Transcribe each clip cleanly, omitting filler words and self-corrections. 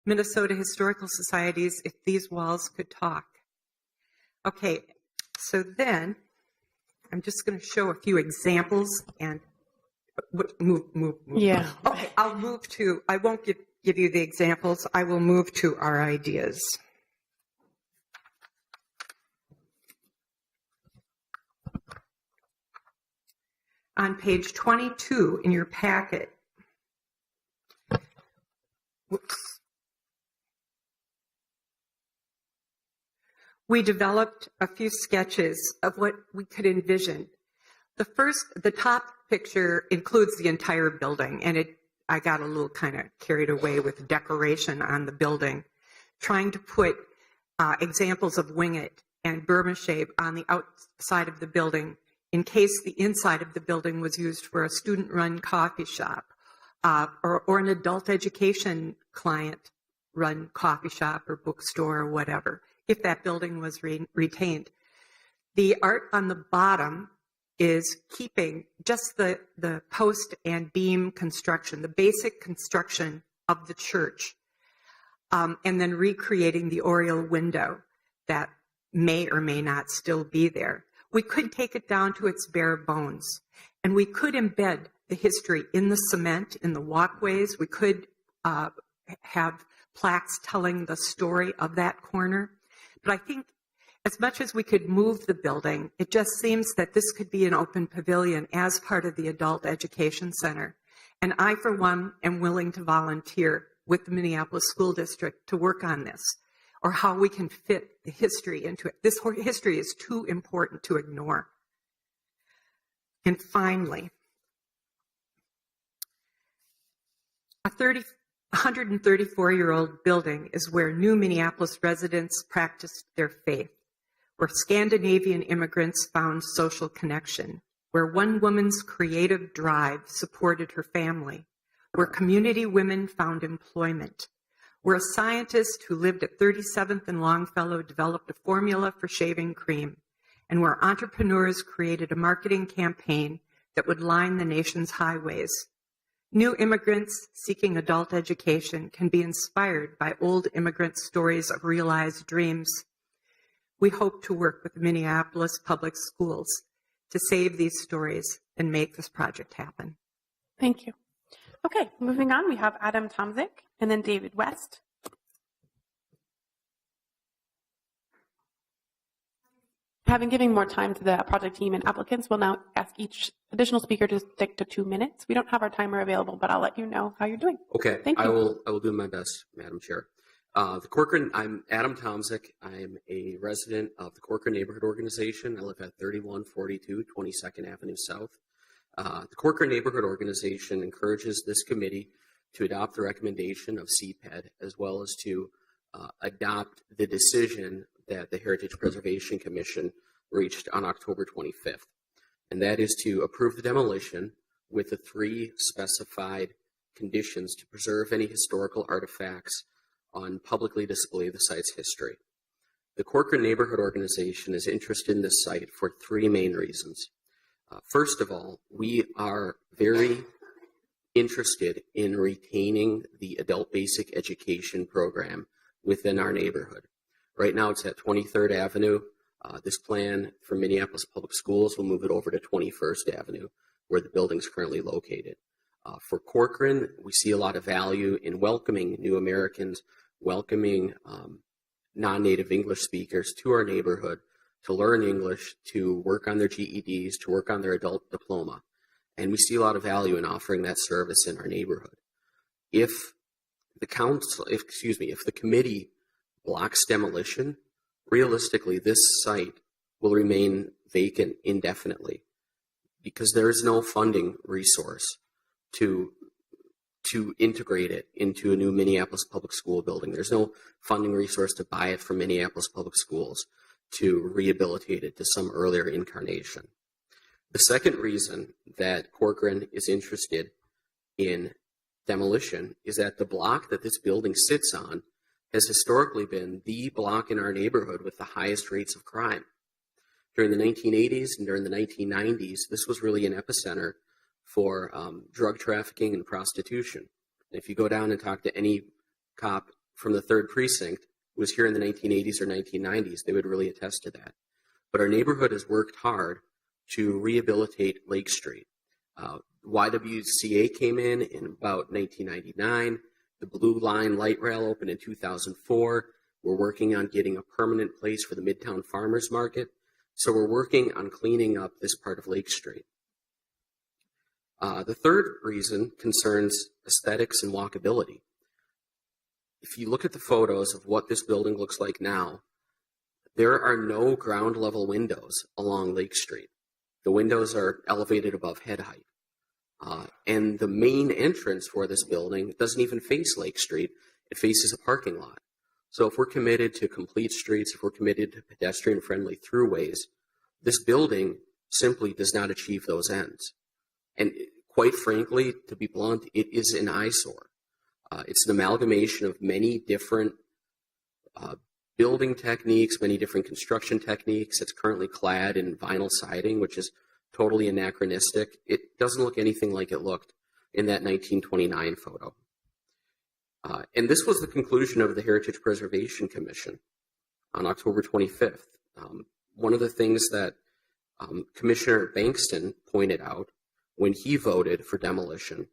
Minnesota Historical Societies, If These Walls Could Talk. Okay, so then I'm just going to show a few examples and move. Yeah. Okay, I'll move to, I won't give you the examples. I will move to our ideas. On page 22 in your packet, we developed a few sketches of what we could envision. The top picture includes the entire building, and I got a little kind of carried away with decoration on the building, trying to put examples of wing it and Burma shape on the outside of the building in case the inside of the building was used for a student-run coffee shop or an adult education client-run coffee shop or bookstore or whatever, if that building was retained. The art on the bottom is keeping just the post and beam construction, the basic construction of the church, and then recreating the oriel window that may or may not still be there. We could take it down to its bare bones, and we could embed the history in the cement, in the walkways. We could have plaques telling the story of that corner. But I think as much as we could move the building, it just seems that this could be an open pavilion as part of the Adult Education Center. And I, for one, am willing to volunteer with the Minneapolis School District to work on this, or how we can fit the history into it. This history is too important to ignore. And finally, a 134-year-old building is where new Minneapolis residents practiced their faith, where Scandinavian immigrants found social connection, where one woman's creative drive supported her family, where community women found employment, where a scientist who lived at 37th and Longfellow developed a formula for shaving cream, and where entrepreneurs created a marketing campaign that would line the nation's highways. New immigrants seeking adult education can be inspired by old immigrant stories of realized dreams. We hope to work with the Minneapolis Public Schools to save these stories and make this project happen. Thank you. Okay, moving on, we have Adam Tomzik and then David West. Having given more time to the project team and applicants, we'll now ask each additional speaker to stick to 2 minutes. We don't have our timer available, but I'll let you know how you're doing. Okay, Thank you. I will do my best, Madam Chair. I'm Adam Tomzik. I'm a resident of the Corcoran Neighborhood Organization. I live at 3142 22nd Avenue South. The Corcoran Neighborhood Organization encourages this committee to adopt the recommendation of CPED, as well as to adopt the decision that the Heritage Preservation Commission reached on October 25th. And that is to approve the demolition with the 3 specified conditions to preserve any historical artifacts on publicly display the site's history. The Corcoran Neighborhood Organization is interested in this site for 3 main reasons. First of all, we are very interested in retaining the adult basic education program within our neighborhood. Right now it's at 23rd Avenue. This plan for Minneapolis Public Schools will move it over to 21st Avenue, where the building is currently located. For Corcoran, we see a lot of value in welcoming new Americans, welcoming non-native English speakers to our neighborhood to learn English, to work on their GEDs, to work on their adult diploma. And we see a lot of value in offering that service in our neighborhood. If the committee blocks demolition, realistically, this site will remain vacant indefinitely because there is no funding resource to integrate it into a new Minneapolis Public School building. There's no funding resource to buy it from Minneapolis Public Schools to rehabilitate it to some earlier incarnation. The second reason that Corcoran is interested in demolition is that the block that this building sits on has historically been the block in our neighborhood with the highest rates of crime. During the 1980s and during the 1990s, this was really an epicenter for drug trafficking and prostitution. And if you go down and talk to any cop from the 3rd Precinct who was here in the 1980s or 1990s, they would really attest to that. But our neighborhood has worked hard to rehabilitate Lake Street. YWCA came in about 1999. The Blue Line light rail opened in 2004. We're working on getting a permanent place for the Midtown Farmers Market. So we're working on cleaning up this part of Lake Street. The third reason concerns aesthetics and walkability. If you look at the photos of what this building looks like now, there are no ground level windows along Lake Street. The windows are elevated above head height. And the main entrance for this building doesn't even face Lake Street. It faces a parking lot. So if we're committed to complete streets, if we're committed to pedestrian-friendly throughways, this building simply does not achieve those ends. And quite frankly, to be blunt, it is an eyesore. It's an amalgamation of many different building techniques, many different construction techniques. It's currently clad in vinyl siding, which is totally anachronistic. It doesn't look anything like it looked in that 1929 photo. And this was the conclusion of the Heritage Preservation Commission on October 25th. One of the things that Commissioner Bankston pointed out when he voted for demolition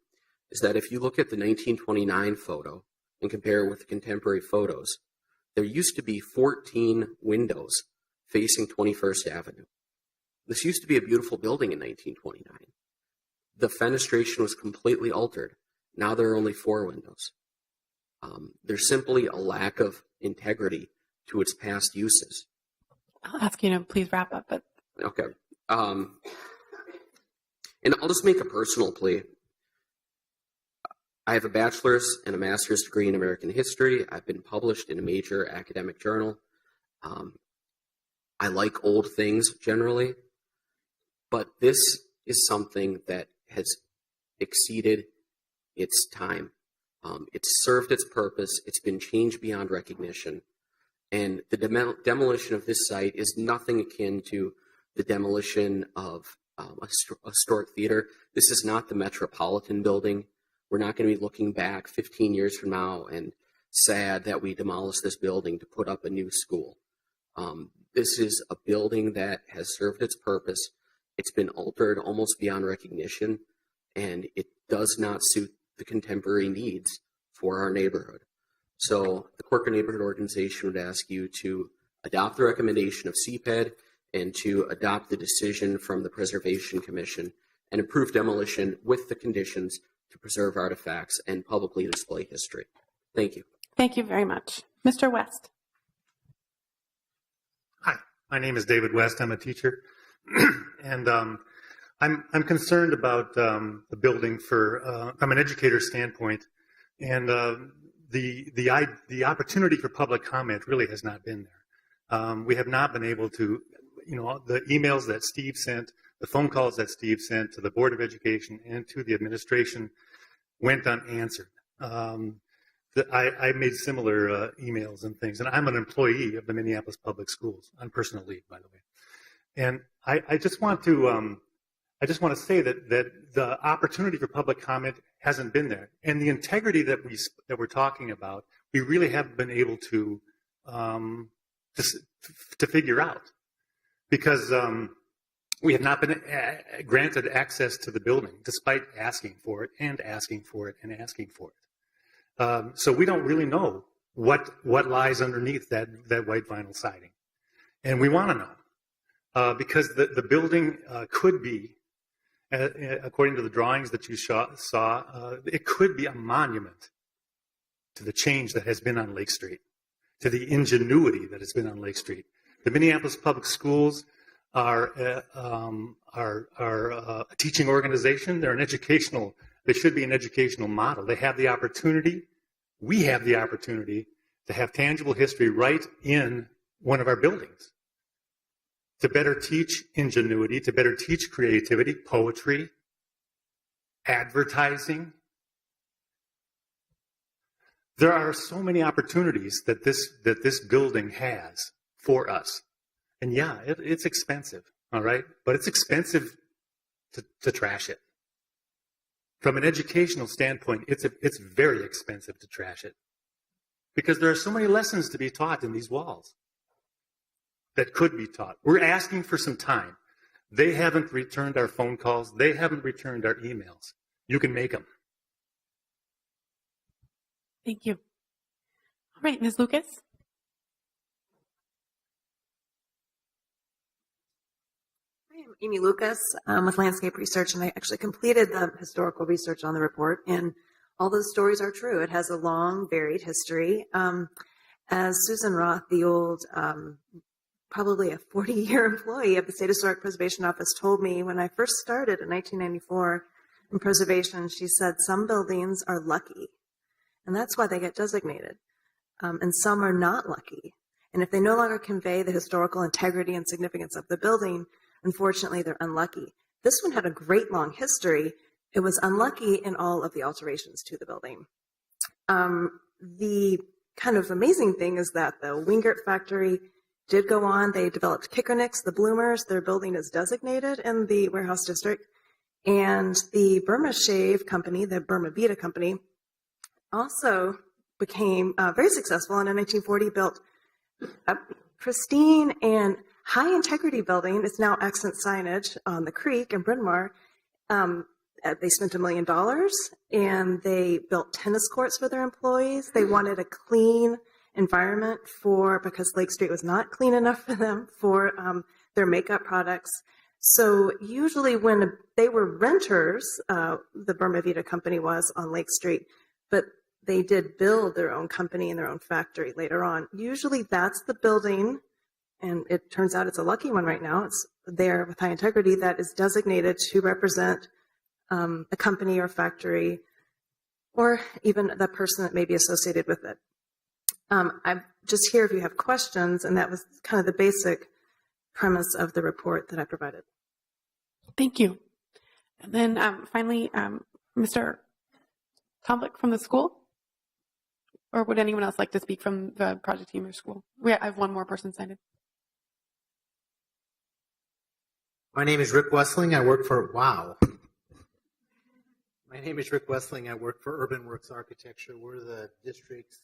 is that if you look at the 1929 photo and compare it with the contemporary photos, there used to be 14 windows facing 21st Avenue. This used to be a beautiful building in 1929. The fenestration was completely altered. Now there are only 4 windows. There's simply a lack of integrity to its past uses. I'll ask you to please wrap up. But Okay. And I'll just make a personal plea. I have a bachelor's and a master's degree in American history. I've been published in a major academic journal. I like old things generally, but this is something that has exceeded its time. It's served its purpose. It's been changed beyond recognition. And the demolition of this site is nothing akin to the demolition of a historic theater. This is not the Metropolitan building. We're not going to be looking back 15 years from now and sad that we demolished this building to put up a new school. This is a building that has served its purpose. It's been altered almost beyond recognition, and it does not suit the contemporary needs for our neighborhood. So the Corcoran Neighborhood Organization would ask you to adopt the recommendation of CPED and to adopt the decision from the Preservation Commission and approve demolition with the conditions to preserve artifacts and publicly display history. Thank you. thank you very much. Mr. West. Hi, my name is David West. I'm a teacher, and I'm concerned about the building from an educator's standpoint, and the opportunity for public comment really has not been there. We have not been able to, the emails that Steve sent, the phone calls that Steve sent to the Board of Education and to the administration went unanswered. I made similar emails and things, and I'm an employee of the Minneapolis Public Schools on personal leave, by the way. And I just want to say that the opportunity for public comment hasn't been there, and the integrity that we're talking about, we really haven't been able to figure out, because we have not been granted access to the building, despite asking for it and asking for it and asking for it. So we don't really know what lies underneath that white vinyl siding, and we want to know, because the building could be, according to the drawings that you saw, it could be a monument to the change that has been on Lake Street, to the ingenuity that has been on Lake Street. The Minneapolis Public Schools are a teaching organization. They're they should be an educational model. They have the opportunity, we have the opportunity to have tangible history right in one of our buildings, to better teach ingenuity, to better teach creativity, poetry, advertising. There are so many opportunities that this building has for us. And yeah, it's expensive, all right? But it's expensive to trash it. From an educational standpoint, it's very expensive to trash it. because there are so many lessons to be taught in these walls that could be taught. We're asking for some time. They haven't returned our phone calls. They haven't returned our emails. You can make them. Thank you. All right, Ms. Lucas. I am Amy Lucas with Landscape Research, and I actually completed the historical research on the report, and all those stories are true. It has a long, varied history. As Susan Roth, the old, probably a 40-year employee of the State Historic Preservation Office, told me when I first started in 1994 in preservation, she said, some buildings are lucky, and that's why they get designated, and some are not lucky. And if they no longer convey the historical integrity and significance of the building, unfortunately, they're unlucky. This one had a great long history. It was unlucky in all of the alterations to the building. The kind of amazing thing is that the Wingert factory did go on. They developed Kickernicks, the Bloomers. Their building is designated in the warehouse district. And the Burma Shave Company, the Burma Vita Company, also became very successful, and in 1940 built a pristine and high integrity building. It's now accent signage on the creek in Bryn Mawr. They spent $1 million, and they built tennis courts for their employees. They wanted a clean environment because Lake Street was not clean enough for them for their makeup products. So usually when they were renters, the Burma Vita Company was on Lake Street, but they did build their own company and their own factory later on. Usually that's the building, and it turns out it's a lucky one right now. It's there with high integrity that is designated to represent a company or factory, or even the person that may be associated with it. I'm just here if you have questions, and that was kind of the basic premise of the report that I provided. Thank you. And then finally, Mr. Tomlik from the school? Or would anyone else like to speak from the project team or school? I have one more person signed in. My name is Rick Wessling. I work for, My name is Rick Wessling. I work for Urban Works Architecture. We're the district's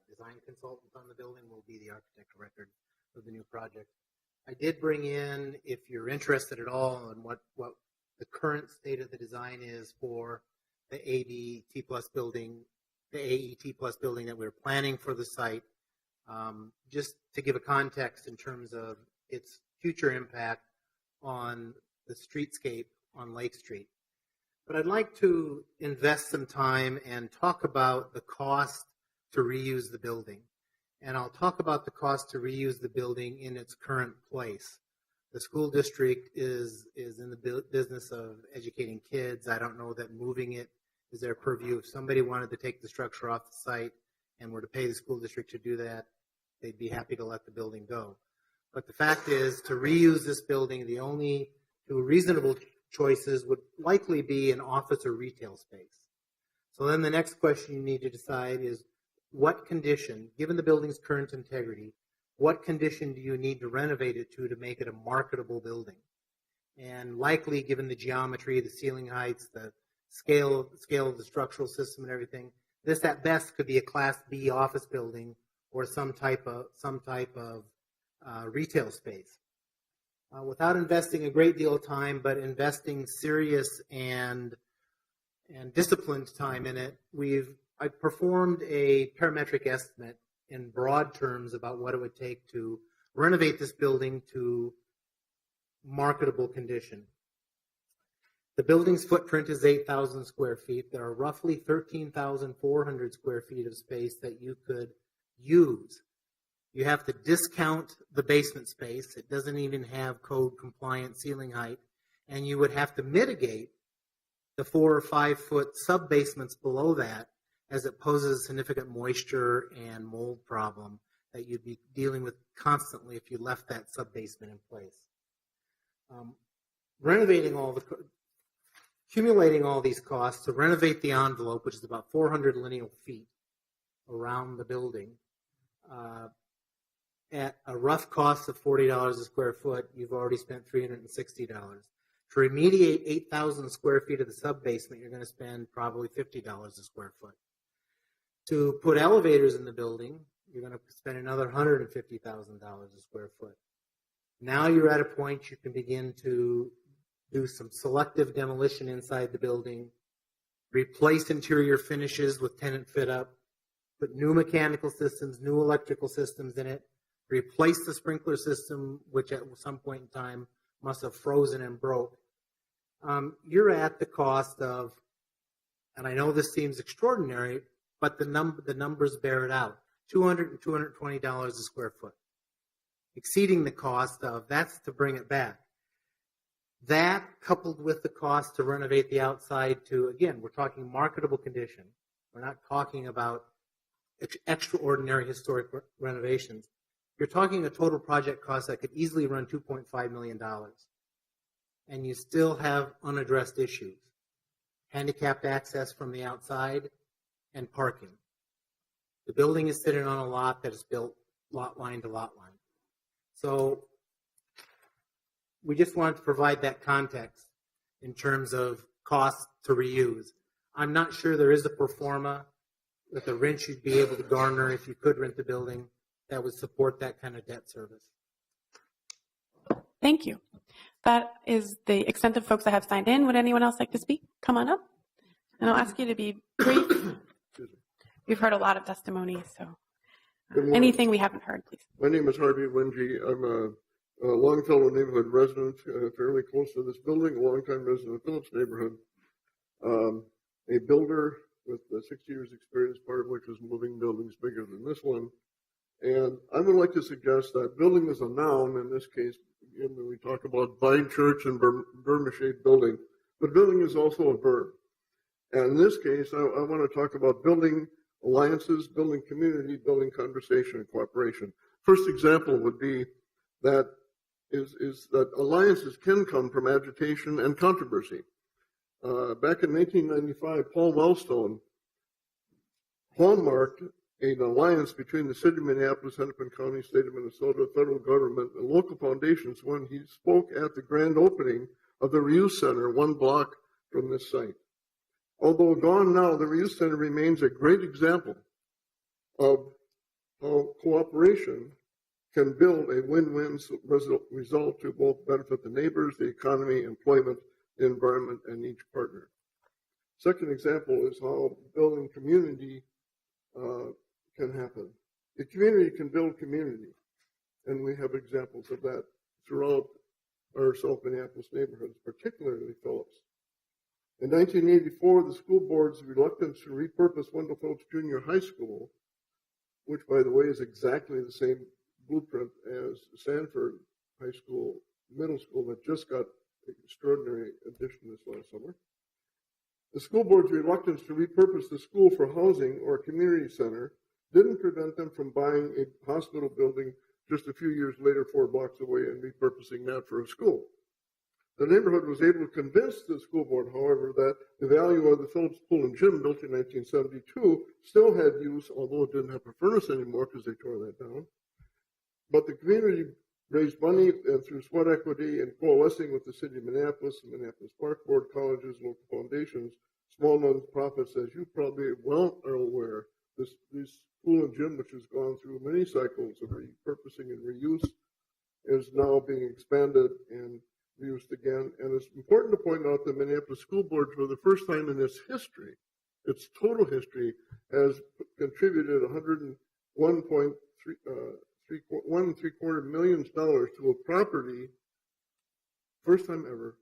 design consultant on the building. We'll be the architect of record for the new project. I did bring in, if you're interested at all in what the current state of the design is for the AET Plus building that we're planning for the site, just to give a context in terms of its future impact on the streetscape on Lake Street. But I'd like to invest some time and talk about the cost to reuse the building. And I'll talk about the cost to reuse the building in its current place. The school district is in the business of educating kids. I don't know that moving it is their purview. If somebody wanted to take the structure off the site and were to pay the school district to do that, they'd be happy to let the building go. But the fact is, to reuse this building, the only two reasonable choices would likely be an office or retail space. So then the next question you need to decide is, what condition, given the building's current integrity, what condition do you need to renovate it to make it a marketable building? And likely, given the geometry, the ceiling heights, the scale of the structural system and everything, this at best could be a Class B office building or some type of retail space. Without investing a great deal of time, but investing serious and disciplined time in it, I performed a parametric estimate in broad terms about what it would take to renovate this building to marketable condition. The building's footprint is 8,000 square feet. There are roughly 13,400 square feet of space that you could use. You have to discount the basement space. It doesn't even have code compliant ceiling height. And you would have to mitigate the 4 or 5 foot sub basements below that, as it poses a significant moisture and mold problem that you'd be dealing with constantly if you left that sub basement in place. Accumulating all these costs to renovate the envelope, which is about 400 lineal feet around the building, at a rough cost of $40 a square foot, you've already spent $360. To remediate 8,000 square feet of the sub basement, you're going to spend probably $50 a square foot. To put elevators in the building, you're going to spend another $150,000 a square foot. Now you're at a point you can begin to do some selective demolition inside the building, replace interior finishes with tenant fit up, put new mechanical systems, new electrical systems in it, replace the sprinkler system, which at some point in time must have frozen and broke. You're at the cost of, and I know this seems extraordinary, but the numbers bear it out, $200 and $220 a square foot, exceeding the cost of, that's to bring it back. That, coupled with the cost to renovate the outside to, again, we're talking marketable condition. We're not talking about extraordinary historic renovations. You're talking a total project cost that could easily run $2.5 million. And you still have unaddressed issues. Handicapped access from the outside and parking. The building is sitting on a lot that is built lot line to lot line. So we just wanted to provide that context in terms of cost to reuse. I'm not sure there is a pro forma that the rent you'd be able to garner if you could rent the building that would support that kind of debt service. Thank you. That is the extent of folks that have signed in. Would anyone else like to speak? Come on up. And I'll ask you to be brief. We've heard a lot of testimony, so anything we haven't heard, please. My name is Harvey Wingy. I'm a Longfellow neighborhood resident, fairly close to this building, a longtime resident of Phillips neighborhood. A builder with 60 years experience, part of which was moving buildings bigger than this one. And I would like to suggest that building is a noun in this case. Again, when we talk about Vine Church and Burma-shaped building, but building is also a verb. And in this case, I want to talk about building alliances, building community, building conversation and cooperation. First example would be that is that alliances can come from agitation and controversy. Back in 1995, Paul Wellstone hallmarked an alliance between the city of Minneapolis, Hennepin County, state of Minnesota, federal government, and local foundations when he spoke at the grand opening of the Reuse Center, 1 block from this site. Although gone now, the Reuse Center remains a great example of how cooperation can build a win-win result to both benefit the neighbors, the economy, employment, the environment, and each partner. Second example is how building community can happen. The community can build community, and we have examples of that throughout our South Minneapolis neighborhoods, particularly Phillips. In 1984, the school board's reluctance to repurpose Wendell Phillips Junior High School, which, by the way, is exactly the same blueprint as Sanford High School Middle School that just got an extraordinary addition this last summer. The school board's reluctance to repurpose the school for housing or a community center didn't prevent them from buying a hospital building just a few years later, 4 blocks away, and repurposing that for a school. The neighborhood was able to convince the school board, however, that the value of the Phillips Pool and Gym, built in 1972, still had use, although it didn't have a furnace anymore because they tore that down. But the community raised money through sweat equity and coalescing with the city of Minneapolis, the Minneapolis Park Board, colleges, local foundations, small nonprofits, as you probably well are aware. This pool and gym, which has gone through many cycles of repurposing and reuse, is now being expanded and reused again. And it's important to point out that Minneapolis School Board, for the first time in its history, its total history, has contributed $1.75 million to a property, first time ever,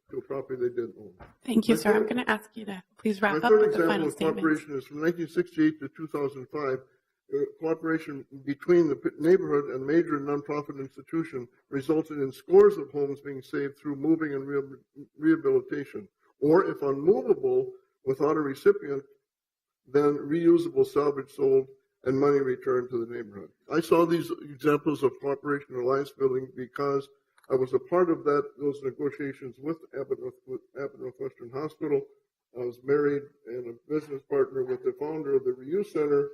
to a property they didn't own. Thank you, sir. I'm going to ask you to please wrap up My third with the example final of statement. cooperation is from 1968 to 2005. Cooperation between the neighborhood and major nonprofit institution resulted in scores of homes being saved through moving and rehabilitation. Or if unmovable, without a recipient, then reusable salvage sold and money returned to the neighborhood. I saw these examples of cooperation and alliance building because I was a part of those negotiations with Abbott Northwestern Hospital. I was married and a business partner with the founder of the Reuse Center,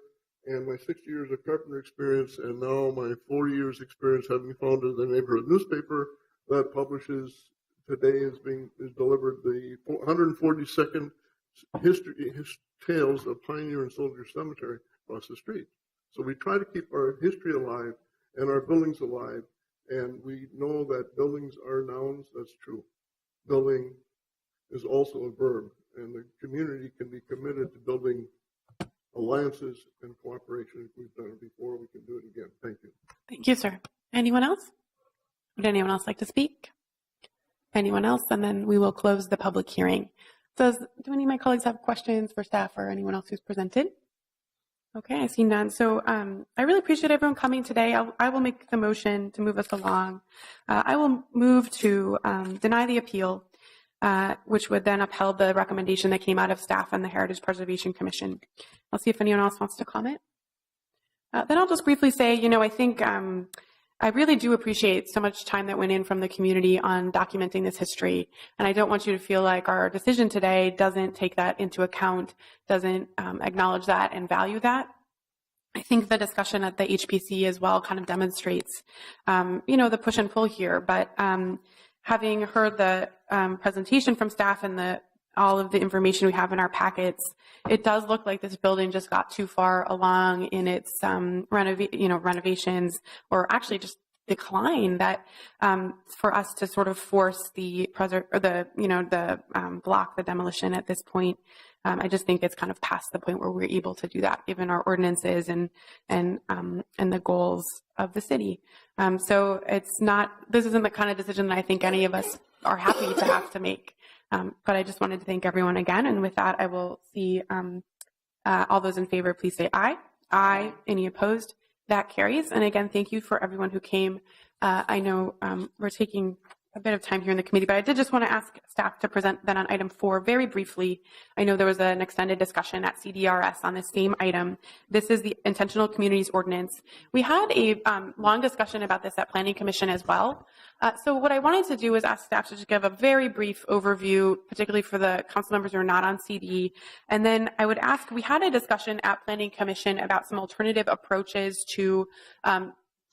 and my 60 years of carpenter experience, and now my 40 years experience having founded the neighborhood newspaper that publishes today is delivered the 142nd tales of Pioneer and Soldier Cemetery across the street. So we try to keep our history alive and our buildings alive. And we know that buildings are nouns. That's true. Building is also a verb. And the community can be committed to building alliances and cooperation. If we've done it before, we can do it again. Thank you. Thank you, sir. Anyone else? Would anyone else like to speak? Anyone else? And then we will close the public hearing. Do any of my colleagues have questions for staff or anyone else who's presented? Okay, I see none. So I really appreciate everyone coming today. I will make the motion to move us along. I will move to deny the appeal, which would then upheld the recommendation that came out of staff and the Heritage Preservation Commission. I'll see if anyone else wants to comment. Then I'll just briefly say, I think I really do appreciate so much time that went in from the community on documenting this history. And I don't want you to feel like our decision today doesn't take that into account, doesn't acknowledge that and value that. I think the discussion at the HPC as well kind of demonstrates, the push and pull here. But having heard the presentation from staff and all of the information we have in our packets, it does look like this building just got too far along in its renovations, or actually just decline, that for us to sort of force block the demolition at this point. I just think it's kind of past the point where we're able to do that, given our ordinances and the goals of the city. So this isn't the kind of decision that I think any of us are happy to have to make. But I just wanted to thank everyone again. And with that, I will see all those in favor, please say aye. Aye. Any opposed? That carries. And again, thank you for everyone who came. I know we're taking a bit of time here in the committee, but I did just want to ask staff to present then on item 4 very briefly. I know there was an extended discussion at CDRS on the same item. This is the Intentional Communities Ordinance. We had a long discussion about this at Planning Commission as well. So what I wanted to do is ask staff to just give a very brief overview, particularly for the council members who are not on CD. And then I would ask, we had a discussion at Planning Commission about some alternative approaches to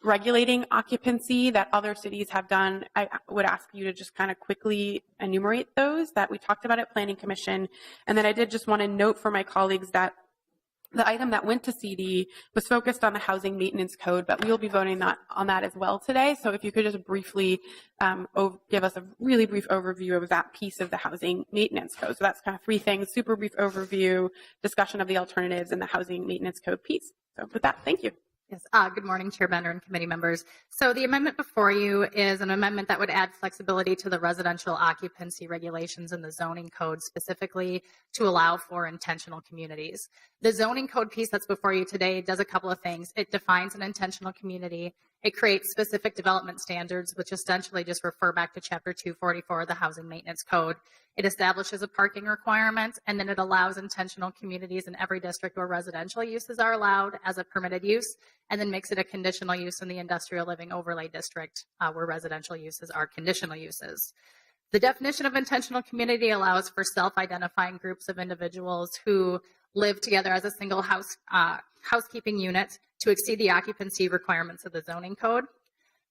regulating occupancy that other cities have done. I would ask you to just kind of quickly enumerate those that we talked about at Planning Commission. And then I did just want to note for my colleagues that the item that went to CD was focused on the Housing Maintenance Code, but we will be voting on that as well today. So if you could just briefly give us a really brief overview of that piece of the Housing Maintenance Code. So that's kind of 3 things: super brief overview, discussion of the alternatives, and the Housing Maintenance Code piece. So with that, thank you. Yes. Good morning, Chair Bender and committee members. So the amendment before you is an amendment that would add flexibility to the residential occupancy regulations in the zoning code, specifically to allow for intentional communities. The zoning code piece that's before you today does a couple of things. It defines an intentional community. It creates specific development standards, which essentially just refer back to Chapter 244 of the Housing Maintenance Code. It establishes a parking requirement, and then it allows intentional communities in every district where residential uses are allowed as a permitted use, and then makes it a conditional use in the industrial living overlay district where residential uses are conditional uses. The definition of intentional community allows for self-identifying groups of individuals who live together as a single housekeeping unit to exceed the occupancy requirements of the zoning code.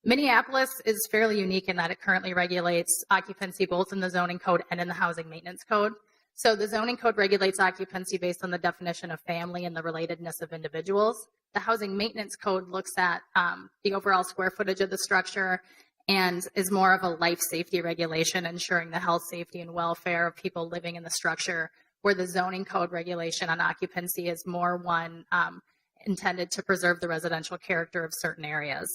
Minneapolis is fairly unique in that it currently regulates occupancy both in the zoning code and in the housing maintenance code. So the zoning code regulates occupancy based on the definition of family and the relatedness of individuals. The housing maintenance code looks at the overall square footage of the structure and is more of a life safety regulation, ensuring the health, safety, and welfare of people living in the structure, where the zoning code regulation on occupancy is more one intended to preserve the residential character of certain areas.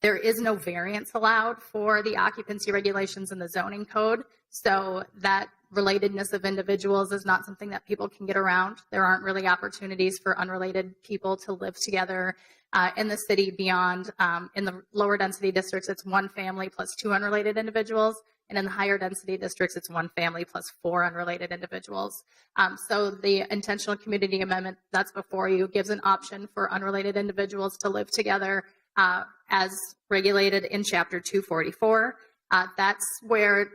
There is no variance allowed for the occupancy regulations in the zoning code, so that relatedness of individuals is not something that people can get around. There aren't really opportunities for unrelated people to live together in the city beyond, in the lower density districts, it's 1 family plus 2 unrelated individuals. And in the higher density districts, it's 1 family plus 4 unrelated individuals. So the intentional community amendment that's before you gives an option for unrelated individuals to live together as regulated in Chapter 244. That's where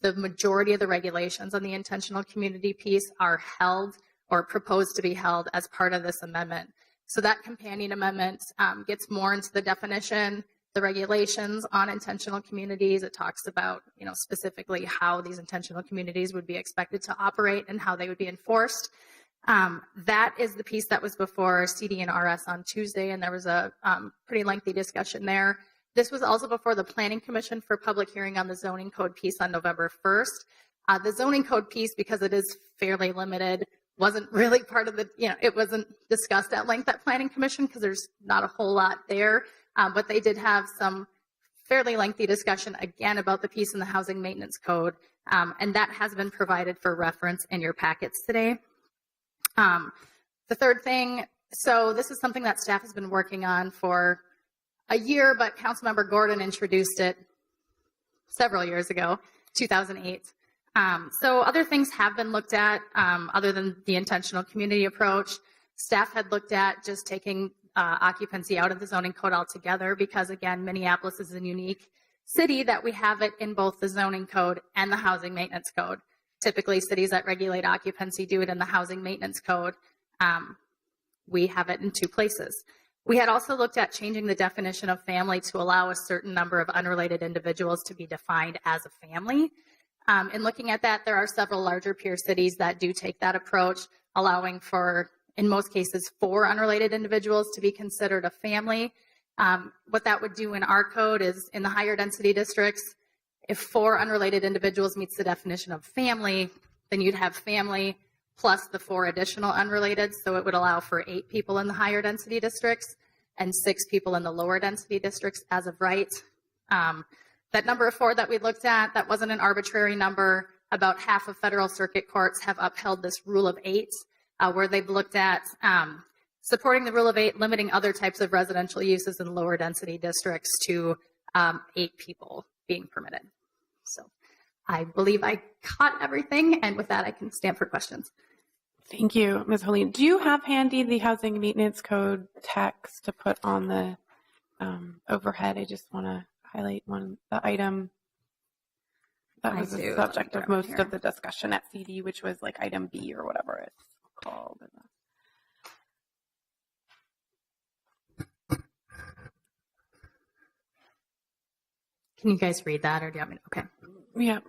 the majority of the regulations on the intentional community piece are held or proposed to be held as part of this amendment. So that companion amendment gets more into the definition, the regulations on intentional communities. It talks about, specifically how these intentional communities would be expected to operate and how they would be enforced. That is the piece that was before CD and RS on Tuesday, and there was a pretty lengthy discussion there. This was also before the Planning Commission for public hearing on the zoning code piece on November 1st. The zoning code piece, because it is fairly limited, wasn't really part of it wasn't discussed at length at Planning Commission because there's not a whole lot there. But they did have some fairly lengthy discussion again about the piece in the Housing Maintenance Code, and that has been provided for reference in your packets today. The third thing, so this is something that staff has been working on for a year, but Councilmember Gordon introduced it several years ago, 2008. So other things have been looked at other than the intentional community approach. Staff had looked at just taking occupancy out of the zoning code altogether because, again, Minneapolis is a unique city that we have it in both the zoning code and the housing maintenance code. Typically, cities that regulate occupancy do it in the housing maintenance code. We have it in two places. We had also looked at changing the definition of family to allow a certain number of unrelated individuals to be defined as a family. In looking at that, there are several larger peer cities that do take that approach, allowing for, in most cases, 4 unrelated individuals to be considered a family. What that would do in our code is in the higher density districts, if 4 unrelated individuals meets the definition of family, then you'd have family plus the 4 additional unrelated. So it would allow for 8 people in the higher density districts and 6 people in the lower density districts as of right. That number of 4 that we looked at, that wasn't an arbitrary number. About half of federal circuit courts have upheld this rule of 8, where they've looked at supporting the rule of 8, limiting other types of residential uses in lower density districts to 8 people being permitted. So I believe I caught everything, and with that, I can stand for questions. Thank you, Ms. Holeen. Do you have handy the housing maintenance code text to put on the overhead? I just want to highlight the item that was the subject of most of the discussion at CD, which was like item B or whatever it's called. Can you guys read that, or do you want me to? Okay. Yeah.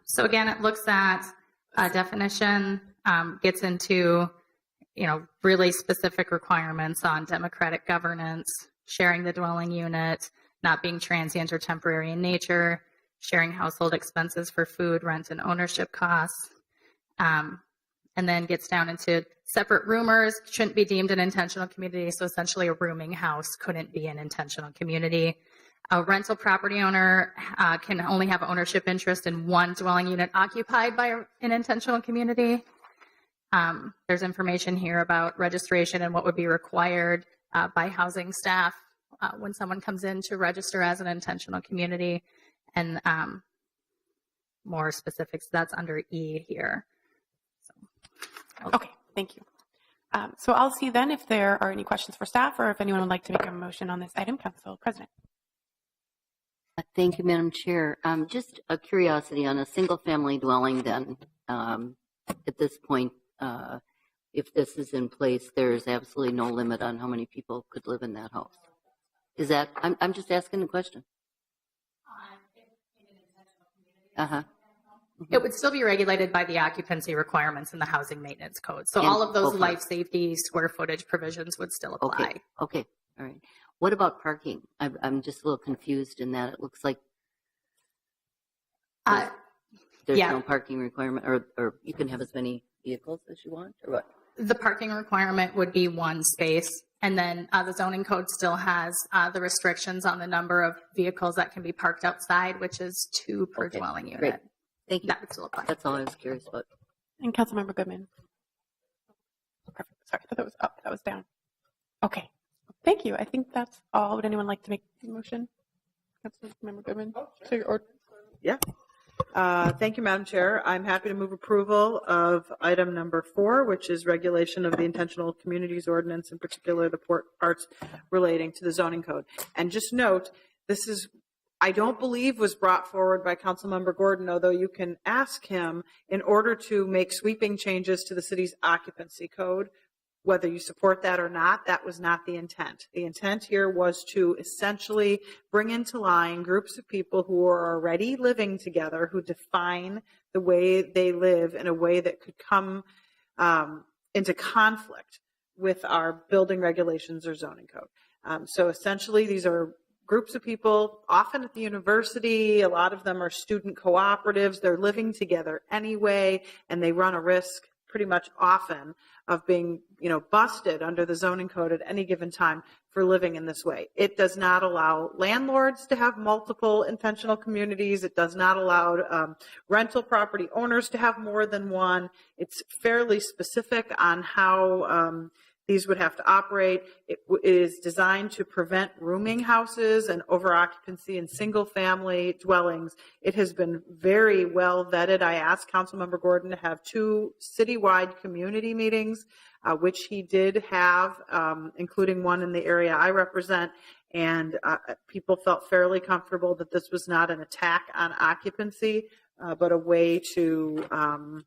So again, it looks at a definition, gets into, really specific requirements on democratic governance, sharing the dwelling unit, not being transient or temporary in nature, sharing household expenses for food, rent, and ownership costs, and then gets down into separate roomers shouldn't be deemed an intentional community. So essentially a rooming house couldn't be an intentional community. A rental property owner can only have ownership interest in one dwelling unit occupied by an intentional community. There's information here about registration and what would be required by housing staff when someone comes in to register as an intentional community, and more specifics. That's under E here. So, okay, thank you. So I'll see then if there are any questions for staff or if anyone would like to make a motion on this item. Council President. Thank you, Madam Chair. Just a curiosity on a single-family dwelling then, at this point, if this is in place, there's absolutely no limit on how many people could live in that house. Is that, I'm just asking a question. It would still be regulated by the occupancy requirements in the housing maintenance code. So all of those life safety square footage provisions would still apply. Okay. All right. What about parking? I'm just a little confused in that it looks like there's no parking requirement, or you can have as many vehicles as you want, or what? The parking requirement would be 1 space, and then the zoning code still has the restrictions on the number of vehicles that can be parked outside, which is 2 per dwelling unit. Great. Thank you. That would still apply. That's all I was curious about. And Councilmember Goodman. Perfect. Sorry, I thought that was up. That was down. Okay. Thank you. I think that's all. Would anyone like to make a motion? Councilmember Goodman? Yeah. Thank you, Madam Chair. I'm happy to move approval of item number 4, which is regulation of the intentional communities ordinance, in particular the port parts relating to the zoning code. And just note, this is, I don't believe, was brought forward by Councilmember Gordon, although you can ask him, in order to make sweeping changes to the city's occupancy code. whether you support that or not, that was not the intent. The intent here was to essentially bring into line groups of people who are already living together, who define the way they live in a way that could come into conflict with our building regulations or zoning code. So essentially, these are groups of people, often at the university. A lot of them are student cooperatives. They're living together anyway, and they run a risk pretty much often of being, busted under the zoning code at any given time for living in this way. It does not allow landlords to have multiple intentional communities. It does not allow rental property owners to have more than one. It's fairly specific on how these would have to operate. It is designed to prevent rooming houses and overoccupancy in single-family dwellings. It has been very well vetted. I asked Councilmember Gordon to have 2 citywide community meetings, which he did have, including one in the area I represent, and people felt fairly comfortable that this was not an attack on occupancy, but a way to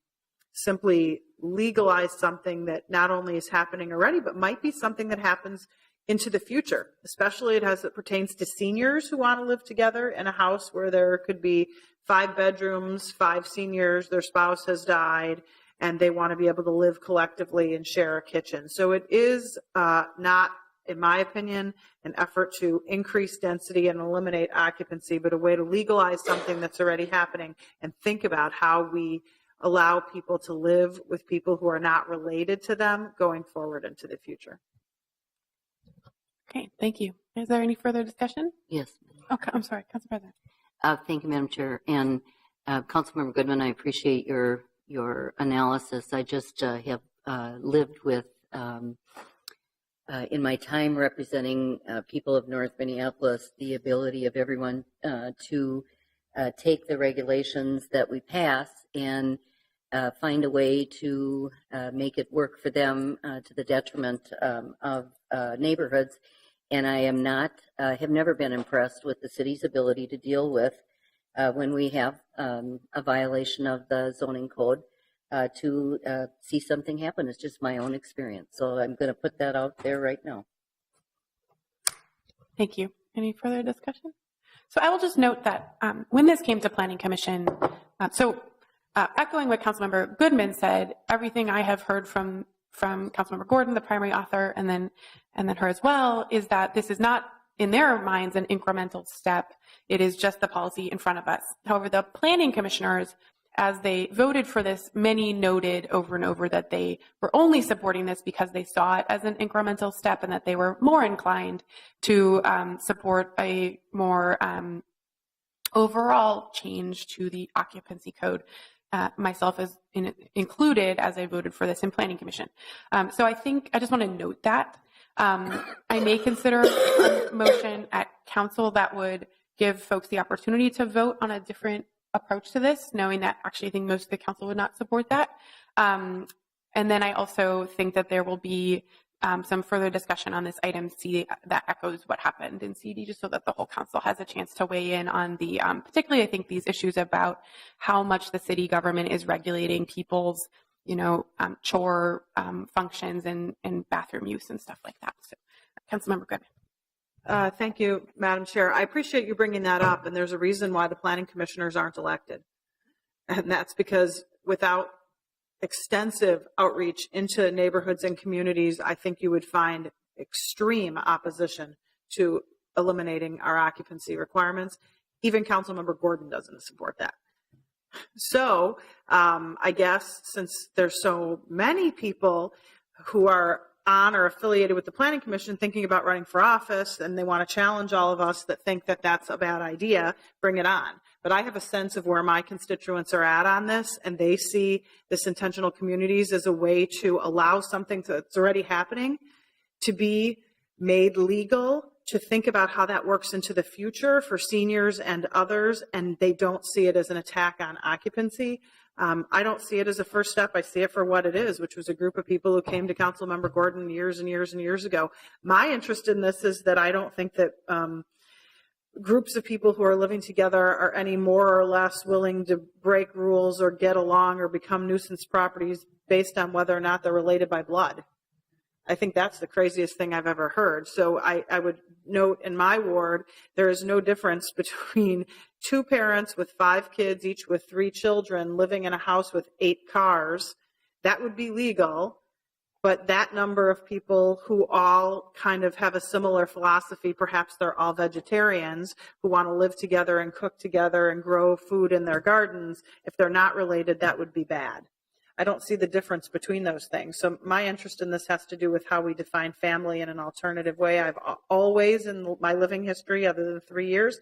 simply legalize something that not only is happening already, but might be something that happens into the future, especially as it pertains to seniors who want to live together in a house where there could be 5 bedrooms, 5 seniors, their spouse has died, and they want to be able to live collectively and share a kitchen. So it is not, in my opinion, an effort to increase density and eliminate occupancy, but a way to legalize something that's already happening and think about how we allow people to live with people who are not related to them going forward into the future. Okay, thank you. Is there any further discussion? Yes. Okay, I'm sorry, Council President. Thank you, Madam Chair. And Councilmember Goodman, I appreciate your analysis. I just have lived with, in my time representing people of North Minneapolis, the ability of everyone to take the regulations that we pass and find a way to make it work for them to the detriment of neighborhoods. And I am not, have never been impressed with the city's ability to deal with when we have a violation of the zoning code to see something happen. It's just my own experience. So I'm going to put that out there right now. Thank you. Any further discussion? So I will just note that when this came to Planning Commission, echoing what Councilmember Goodman said, everything I have heard from Councilmember Gordon, the primary author, and then her as well, is that this is not, in their minds, an incremental step. It is just the policy in front of us. However, the planning commissioners, as they voted for this, many noted over and over that they were only supporting this because they saw it as an incremental step and that they were more inclined to support a more overall change to the occupancy code. Myself as included, as I voted for this in Planning Commission. So I think I just want to note that. I may consider a motion at council that would give folks the opportunity to vote on a different approach to this, knowing that actually I think most of the council would not support that. And then I also think that there will be some further discussion on this item C that echoes what happened in CD, just so that the whole council has a chance to weigh in on the, particularly I think these issues about how much the city government is regulating people's, chore functions and bathroom use and stuff like that. So, Councilmember Goodman. Thank you, Madam Chair. I appreciate you bringing that up, and there's a reason why the planning commissioners aren't elected. And that's because without extensive outreach into neighborhoods and communities, I think you would find extreme opposition to eliminating our occupancy requirements. Even Councilmember Gordon doesn't support that. So I guess since there's so many people who are on or affiliated with the Planning Commission thinking about running for office, and they want to challenge all of us that think that that's a bad idea, bring it on. But I have a sense of where my constituents are at on this, and they see this intentional communities as a way to allow something that's already happening to be made legal, to think about how that works into the future for seniors and others, and they don't see it as an attack on occupancy. I don't see it as a first step. I see it for what it is, which was a group of people who came to Councilmember Gordon years and years and years ago. My interest in this is that I don't think that groups of people who are living together are any more or less willing to break rules or get along or become nuisance properties based on whether or not they're related by blood. I think that's the craziest thing I've ever heard. So I would note in my ward, there is no difference between two parents with 5 kids, each with 3 children, living in a house with 8 cars. That would be legal. But that number of people who all kind of have a similar philosophy, perhaps they're all vegetarians, who want to live together and cook together and grow food in their gardens, if they're not related, that would be bad. I don't see the difference between those things. So my interest in this has to do with how we define family in an alternative way. I've always, in my living history, other than 3 years,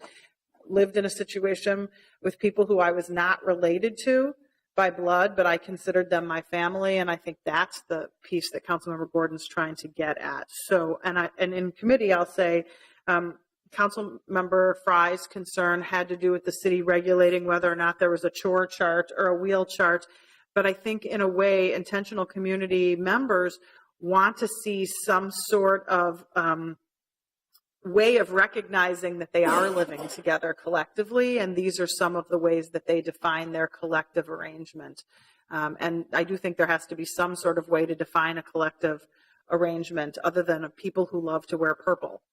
lived in a situation with people who I was not related to by blood, but I considered them my family, and I think that's the piece that Councilmember Gordon's trying to get at. So, and in committee, I'll say, Councilmember Fry's concern had to do with the city regulating whether or not there was a chore chart or a wheel chart. But I think in a way, intentional community members want to see some sort of way of recognizing that they are living together collectively, and these are some of the ways that they define their collective arrangement. And I do think there has to be some sort of way to define a collective arrangement other than people who love to wear purple.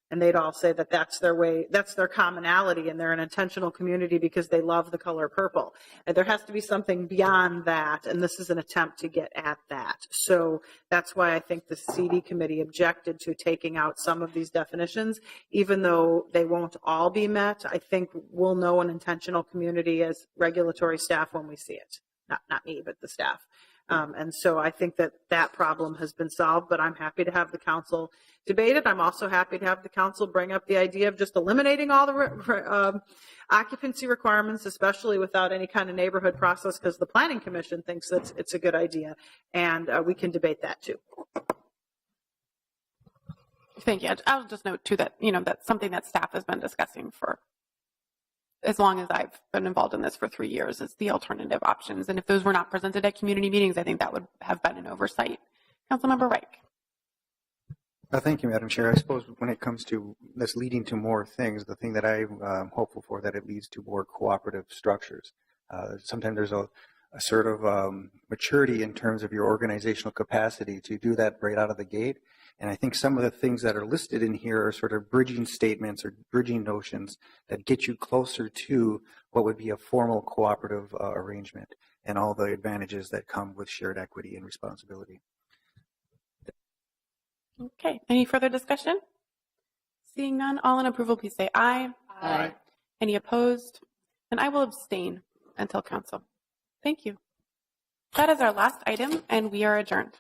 And they'd all say that that's their way, that's their commonality, and they're an intentional community because they love the color purple. And there has to be something beyond that, and this is an attempt to get at that. So that's why I think the CD committee objected to taking out some of these definitions, even though they won't all be met. I think we'll know an intentional community as regulatory staff when we see it. Not me, but the staff. And so I think that that problem has been solved, but I'm happy to have the council debate it. I'm also happy to have the council bring up the idea of just eliminating all the occupancy requirements, especially without any kind of neighborhood process, because the planning commission thinks that it's a good idea, and we can debate that too. Thank you. I'll just note too that, that's something that staff has been discussing for as long as I've been involved in this, for 3 years, is the alternative options. And if those were not presented at community meetings, I think that would have been an oversight. Councilmember Reich. Thank you, Madam Chair. I suppose when it comes to this leading to more things, the thing that I'm hopeful for, that it leads to more cooperative structures. Sometimes there's a sort of maturity in terms of your organizational capacity to do that right out of the gate. And I think some of the things that are listed in here are sort of bridging statements or bridging notions that get you closer to what would be a formal cooperative arrangement and all the advantages that come with shared equity and responsibility. Okay. Any further discussion? Seeing none, all in approval, please say aye. Aye. Any opposed? And I will abstain until council. Thank you. That is our last item, and we are adjourned.